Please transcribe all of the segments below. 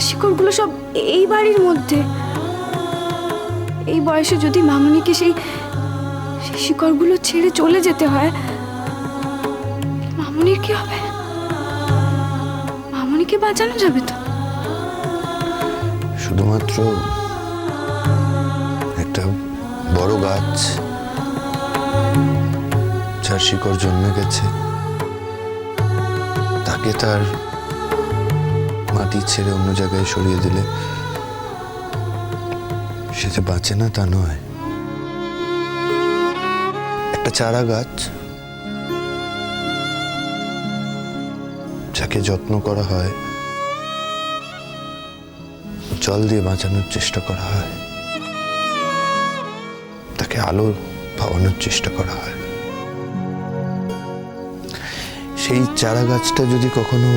শিকড়গুলো সব এই বাড়ির মধ্যে। এই বয়সে যদি মামুনিকে সেই শিকড়গুলো ছেড়ে চলে যেতে হয়, মামুনির কি হবে? মামুনিকে বাঁচানো যাবে তো? শুধুমাত্র একটা বড় গাছ যার শিকড় জন্মে গেছে, তাকে তার মাটি ছেড়ে অন্য জায়গায় সরিয়ে দিলে সে যে বাঁচে না তা নয়। একটা চারা গাছ যাকে যত্ন করা হয়, জল দিয়ে বাঁচানোর চেষ্টা করা হয়, তাকে আলো পাওয়ানোর চেষ্টা করা হয়, সেই চারা গাছটা যদি কখনো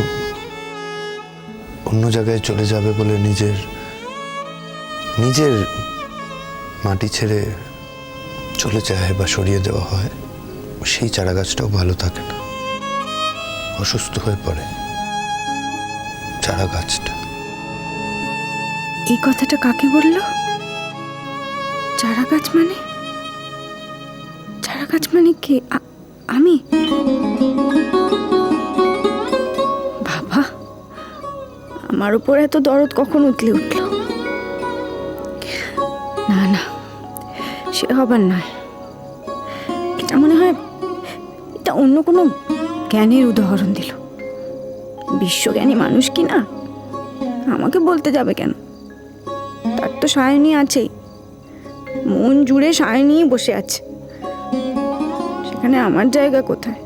অন্য জায়গায় চলে যাবে বলে নিজের মাটি ছেড়ে চলে যায় বা সরিয়ে দেওয়া হয়, সেই চারা গাছটাও ভালো থাকে না, অসুস্থ হয়ে পড়ে চারা গাছটা। এই কথাটা কাকে বলল? চারা গাছ মানে? চারা গাছ মানে কে? আমি? বাবা, আমার উপর এত দরদ কখন উঠল? না না, সে হবার নয়। এটা মনে হয় এটা অন্য কোনো জ্ঞানের উদাহরণ দিল। বিশ্বজ্ঞানী মানুষ কি না, আমাকে বলতে যাবে কেন? তার তো সায়নী আছেই, মন জুড়ে সায়নীই বসে আছে। সেখানে আমার জায়গা কোথায়?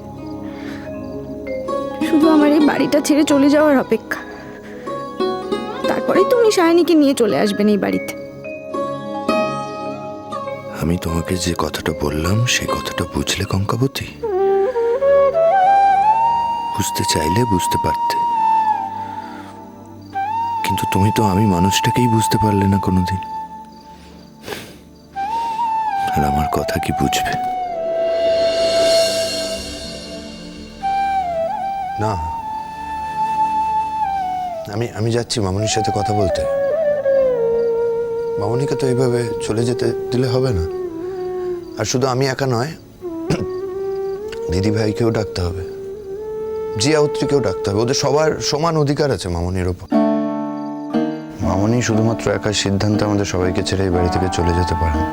শুধু আমার এই বাড়িটা ছেড়ে চলে যাওয়ার অপেক্ষা। তারপরেই তো উনি সায়নীকে নিয়ে চলে আসবেন এই বাড়িতে। আমি তোমাকে যে কথাটা বললাম সেই কথাটা বুঝলে কঙ্কাবতী? বুঝতে চাইলে বুঝতে পারতে, কিন্তু তুমি তো আমি মানুষটাকেই বুঝতে পারলে না কোনোদিন। আর আমার কথা কি বুঝবে? না, আমি যাচ্ছি মামনির সাথে কথা বলতে। মামনিকে তো এইভাবে চলে যেতে দিলে হবে না। আর শুধু আমি একা নয়, দিদি ভাইকেও ডাকতে হবে, জিয়াউত্রীকেও ডাকতে হবে। ওদের সবার সমান অধিকার আছে মামনির ওপর। মামনি শুধুমাত্র একা সিদ্ধান্তে আমাদের সবাইকে ছেড়ে এই বাড়ি থেকে চলে যেতে পারে না।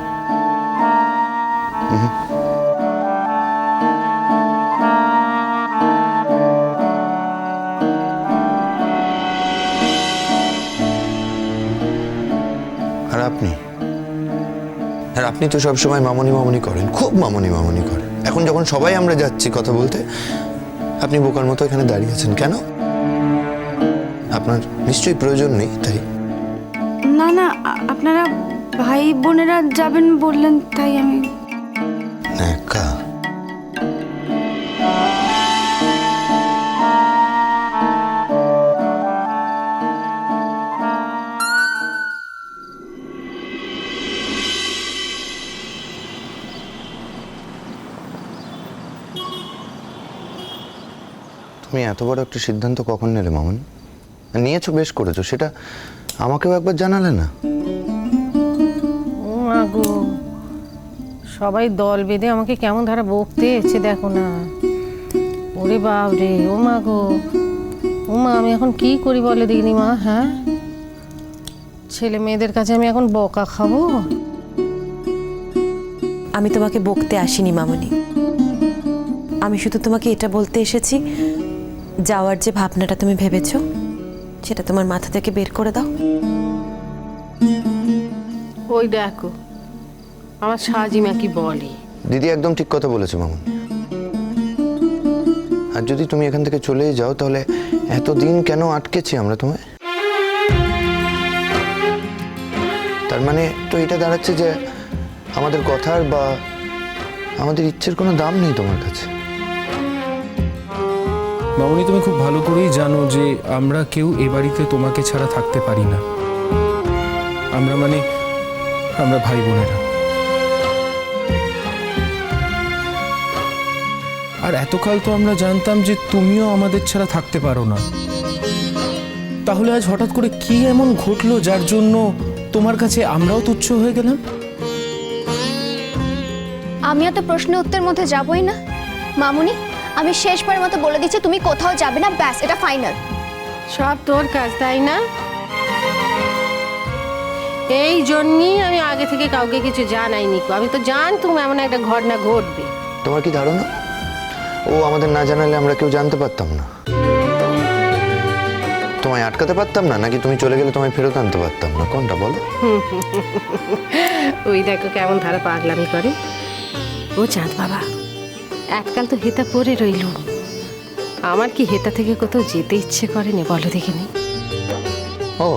আর আপনি তো সবসময় মামনি করেন, খুব মামনি করেন। এখন যখন সবাই আমরা যাচ্ছি কথা বলতে, আপনি বোকার মতো এখানে দাঁড়িয়ে আছেন কেন? আপনার নিশ্চয়ই প্রয়োজন নেই, তাই? না না, আপনারা ভাই বোনেরা যাবেন বললেন, তাই আমি। একা? তুমি এত বড় একটা সিদ্ধান্ত কখন নিলে মামনি? নিয়েছো, বেশ করেছো, সেটা আমাকেও একবার জানালে না? ও মা গো, সবাই দল বেঁধে আমাকে কেমন ধারা বকতে এসেছে দেখো না। ওরে বাপ রে, ও মা গো, ও মা, আমি এখন কি করি বলে দেখিনি মা? হ্যাঁ, ছেলে মেয়েদের কাছে আমি এখন বকা খাবো? আমি তোমাকে বকতে আসিনি মামনি, আমি শুধু তোমাকে এটা বলতে এসেছি, যাওয়ার যে ভাবনাটা তুমি ভেবেছো সেটা তোমার মাথা থেকে বের করে দাও। ওই দেখো আমার সাজিমা কি বলে। দিদি একদম ঠিক কথা বলেছে মামনি। আর যদি তুমি এখান থেকে চলে যাও, তাহলে এতদিন কেন আটকেছি আমরা তোমায়? তার মানে তো এটা দাঁড়াচ্ছে যে আমাদের কথার বা আমাদের ইচ্ছের কোনো দাম নেই তোমার কাছে। মামনি, তুমি খুব ভালো করেই জানো যে আমরা কেউ এ বাড়িতে তোমাকে ছাড়া থাকতে পারি না। আমরা ভাই বোনেরা। আর এতকাল তো আমরা জানতাম যে তুমিও আমাদের ছাড়া থাকতে পারো না। তাহলে আজ হঠাৎ করে কি এমন ঘটলো যার জন্য তোমার কাছে আমরাও তুচ্ছ হয়ে গেলাম? আমিও তো প্রশ্নের উত্তরের মধ্যে যাবই না। মামুনি, আমি শেষবারের মতো বলে দিচ্ছি, তুমি কোথাও যাবে না, ব্যাস, এটা ফাইনাল। সব তোর কাজ, তাই না? এই জন্যই আমি আগে থেকে কাউকে কিছু জানাইনি। আমি তো জানতাম এমন একটা ঘটনা ঘটবে। তোমার কি ধারণা ও আমাদের না জানালে আমরা কেউ জানতে পারতাম না? তোমায় আটকাতে পারতাম না, নাকি তুমি চলে গেলে তোমায় ফেরত আনতে পারতাম না? কোনটা বলো? ওই দেখো কেমন ধারা পাগলামি করে ও চাঁদ বাবা। এককাল তো হেতা পরে রইল, আমার কি হেতা থেকে কোথাও যেতে ইচ্ছে করেনি বলো দেখিনি? ও,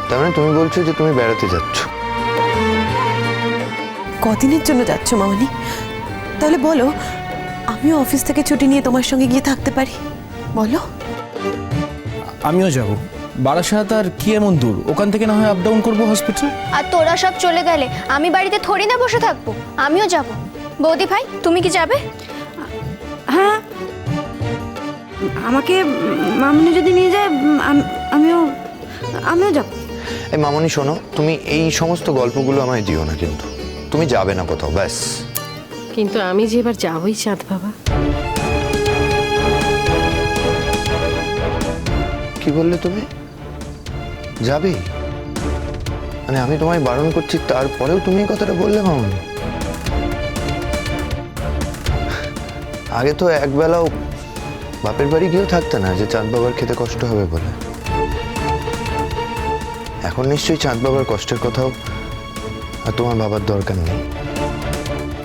তার মানে তুমি বলছো যে তুমি বেড়াতে যাচ্ছ? কদিনের জন্য যাচ্ছ মামনি? তাহলে বলো, আমিও অফিস থেকে ছুটি নিয়ে তোমার সঙ্গে গিয়ে থাকতে পারি, বলো। আমিও যাব। বারাসাত আর কি এমন দূর, ওখান থেকে না হয় আপ ডাউন করবো হসপিটাল। আর তোরা সব চলে গেলে আমি বাড়িতে থরি না বসে থাকবো, আমিও যাব। বৌদি ভাই, তুমি কি যাবে? হ্যাঁ, আমাকে মামুনি যদি নিয়ে যায় আমিও যাব। এই মামনি শোনো, তুমি এই সমস্ত গল্পগুলো আমায় দিও না, কিন্তু তুমি যাবে না কোথাও, ব্যাস। কিন্তু আমি যে এবার যাবই চাঁদ বাবা। কি বললে তুমি? যাবে? মানে আমি তোমায় বারণ করছি, তারপরেও তুমি এই কথাটা বললে মামনি? আগে তো একবেলাও বাপের বাড়ি গিয়েও থাকতে না, যে চাঁদ বাবার খেতে কষ্ট হবে বলে। এখন নিশ্চয়ই চাঁদ বাবার কষ্টের কথাও আর তোমার ভাবার দরকার নেই।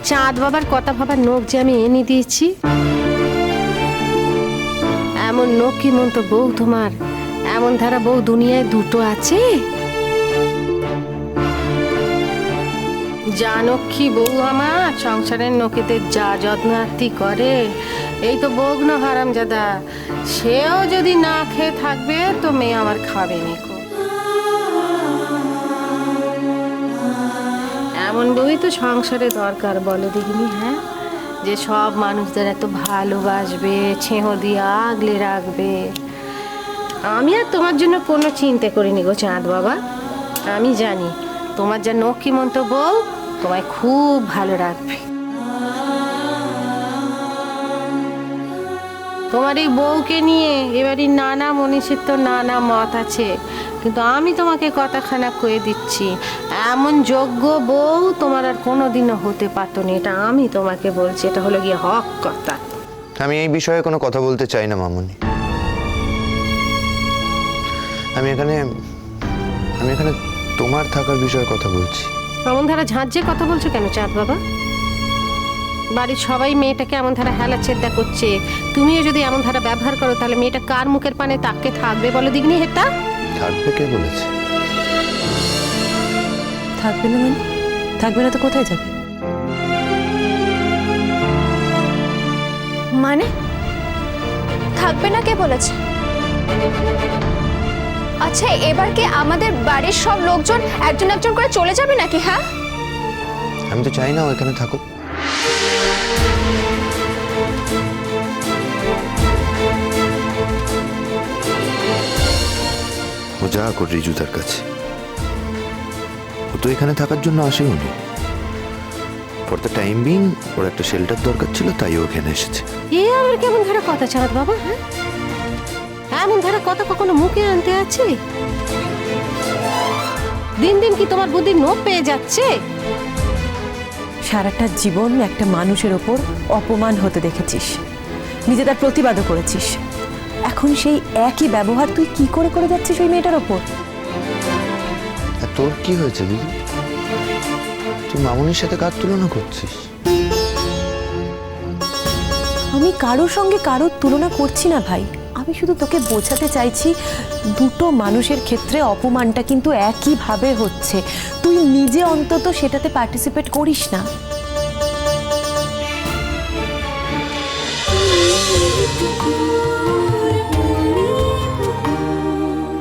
চাঁদ বাবার কথা ভাবার নোখ যে আমি এনে দিয়েছি, এমন নোখ কি মন তো বউ তোমার, এমন ধারা বউ দুনিয়ায় দুটো আছে? জানো কি বউ আমার সংসারের নোকেদের যা যত্ন আত্তি করে, এই তো বগ্ন হারামজাদা, সেও যদি না খেয়ে থাকবে তো মেয়ে আমার খাবে নিকো। এমন বউই তো সংসারে দরকার বলো দেখিনি? হ্যাঁ, যে সব মানুষদের এত ভালোবাসবে, ছেহ দিয়ে আগলে রাখবে। আমি আর তোমার জন্য কোনো চিন্তা করিনি গো চাঁদ বাবা। আমি জানি তোমার যা নক্ষীমন্ত বউ তোমায় খুব ভালো রাখবে। তোমার এই বউকে নিয়ে এবারই নানা মনীষীর তো নানা মত আছে, কিন্তু আমি তোমাকে কথাখানা কয়ে দিচ্ছি, এমন যোগ্য বউ তোমার আর কোনোদিনও হতে পারতো না। এটা আমি তোমাকে বলছি, এটা হলো গিয়ে হক কথা। আমি এই বিষয়ে কোনো কথা বলতে চাই না মামনি। আমি এখানে তোমার থাকার বিষয়ে কথা বলছি। এমন ধারা ঝাঁঝে কথা বলছো কেন চাঁদ বাবা? বাড়ির সবাই মেয়েটাকে এমন ধারা হেলা ছেদ্দা করছে, তুমিও যদি এমন ধারা ব্যবহার করো তাহলে মেয়েটা কার মুখের পানে তাকে থাকবে বলো দিগনি? হেতা থাকবে? কে বলেছে থাকবে না? মানে থাকবে না তো কোথায় যাবে? মানে থাকবে না কে বলেছে? আচ্ছা, এবার কি আমাদের বাড়ির সব লোকজন একজন একজন করে চলে যাবে নাকি? হ্যাঁ, আমি তো চাই না ও এখানে থাকুক। ও যা কর রিজু তার কাছে, ও তো এখানে থাকার জন্য আসেও নি। ফর দ্য টাইম বিং ওর একটা শেল্টার দরকার ছিল, তাই ও এখানে এসেছে। এ আবার কেমন ধারা কথা চাঁদ বাবা? হ্যাঁ, এমন ধারা কথা কখনো মুখে আনতে আছে? দিন দিন কি তোমার বুদ্ধি নোপ পেয়ে যাচ্ছে? সারাটা জীবন একটা মানুষের ওপর অপমান হতে দেখেছিস, নিজে তার প্রতিবাদও করেছিস, এখন সেই একই ব্যবহার তুই কি করে করে যাচ্ছিস ওই মেয়েটার ওপর? আর তোর কি হয়েছে দিদি? তুই মামুনির সাথে কার তুলনা করছিস? আমি কারোর সঙ্গে কারোর তুলনা করছি না ভাই, আমি শুধু তোকে বোঝাতে চাইছি দুটো মানুষের ক্ষেত্রে অপমানটা কিন্তু একইভাবে হচ্ছে, তুই নিজে অন্তত সেটাতে পার্টিসিপেট করিস না।